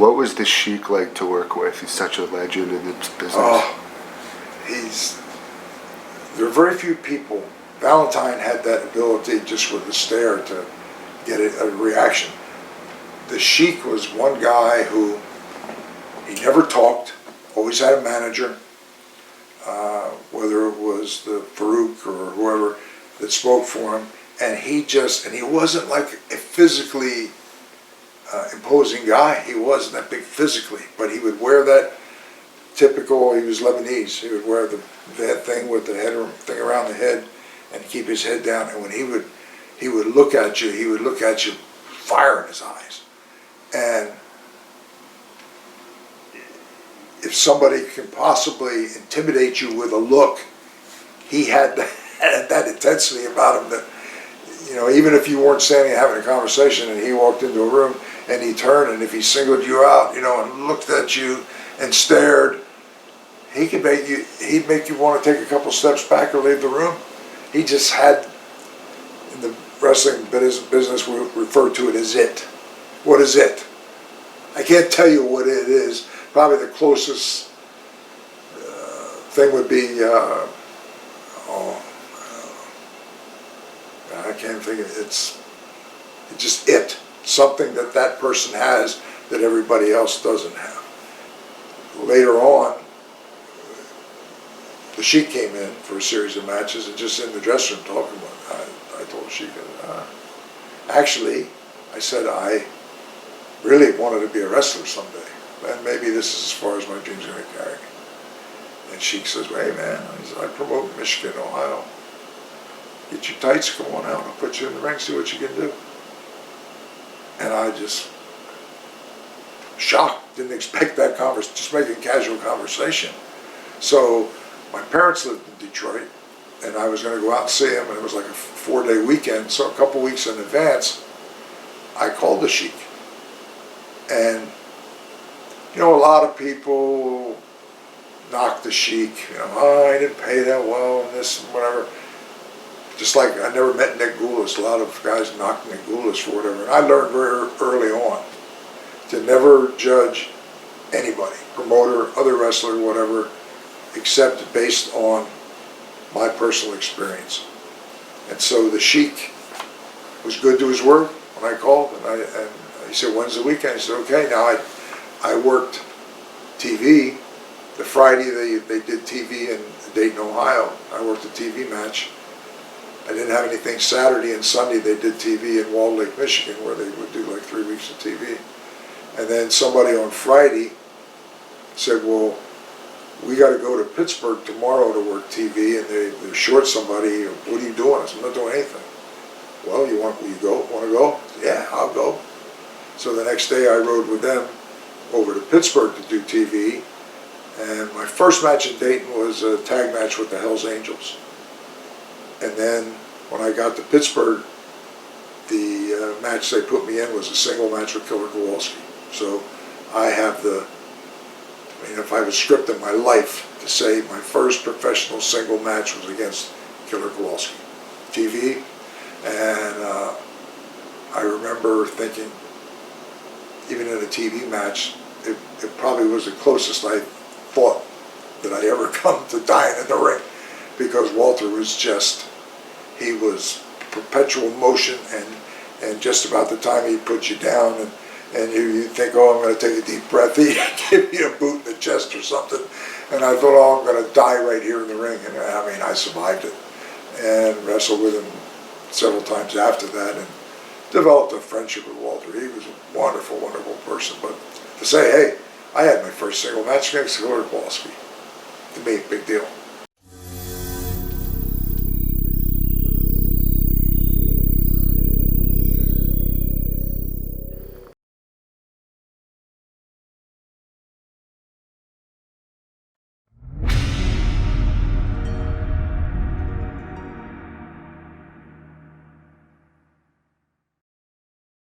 What was the Sheik like to work with? He's such a legend in the business. Oh, there are very few people. Valentine had that ability just with a stare to get a reaction. The Sheik was one guy who, he never talked, always had a manager, whether it was the Farouk or whoever that spoke for him, and he wasn't like a physically imposing guy. He wasn't that big physically, but he would wear that typical, he was Lebanese, he would wear the thing with the head thing around the head and keep his head down, and when he would look at you, he would look at you, fire in his eyes. And if somebody can possibly intimidate you with a look, he had that intensity about him that, you know, even if you weren't standing having a conversation and he walked into a room and he turned, and if he singled you out, you know, and looked at you and stared, he'd make you want to take a couple steps back or leave the room. He just had, in the wrestling business, we refer to it as it. What is it? I can't tell you what it is. Probably the closest thing would be, I can't think of it. It's just it. Something that person has that everybody else doesn't have. Later on, the Sheik came in for a series of matches, and just in the dressing room talking about it, I told Sheik, actually, I said I really wanted to be a wrestler someday, and maybe this is as far as my dreams are going to carry me. And Sheik says, well, hey man, I promote Michigan, Ohio. Get your tights, come on out, I'll put you in the ring, see what you can do. And I just, shocked, didn't expect that conversation, just making casual conversation. So my parents lived in Detroit, and I was going to go out and see them, and it was like a 4-day weekend, so a couple weeks in advance, I called the Sheik. And, you know, a lot of people knock the Sheik, you know, oh, I didn't pay that well, and this and whatever. Just like I never met Nick Goulas, a lot of guys knocked Nick Goulas for whatever. And I learned very early on to never judge anybody, promoter, other wrestler, whatever, except based on my personal experience. And so the Sheik was good to his word when I called, and he said, when's the weekend? I said, okay. Now I worked TV. The Friday they did TV in Dayton, Ohio. I worked a TV match. I didn't have anything Saturday, and Sunday they did TV in Walled Lake, Michigan, where they would do like 3 weeks of TV. And then somebody on Friday said, well, we got to go to Pittsburgh tomorrow to work TV, and they're short somebody. What are you doing? I said, I'm not doing anything. Well, will you go? Want to go? Yeah, I'll go. So the next day I rode with them over to Pittsburgh to do TV. And my first match in Dayton was a tag match with the Hells Angels. And then when I got to Pittsburgh, the match they put me in was a single match with Killer Kowalski. So I have if I was scripting my life to say my first professional single match was against Killer Kowalski, TV. And I remember thinking, even in a TV match, it probably was the closest I thought that I ever come to dying in the ring, because Walter was just, he was perpetual motion, and just about the time he put you down, and you think, oh, I'm going to take a deep breath, he'd give you a boot in the chest or something, and I thought, oh, I'm going to die right here in the ring. And I mean, I survived it and wrestled with him several times after that, and developed a friendship with Walter. He was a wonderful, wonderful person. But to say, hey, I had my first single match against Killer Kowalski, to me, big deal.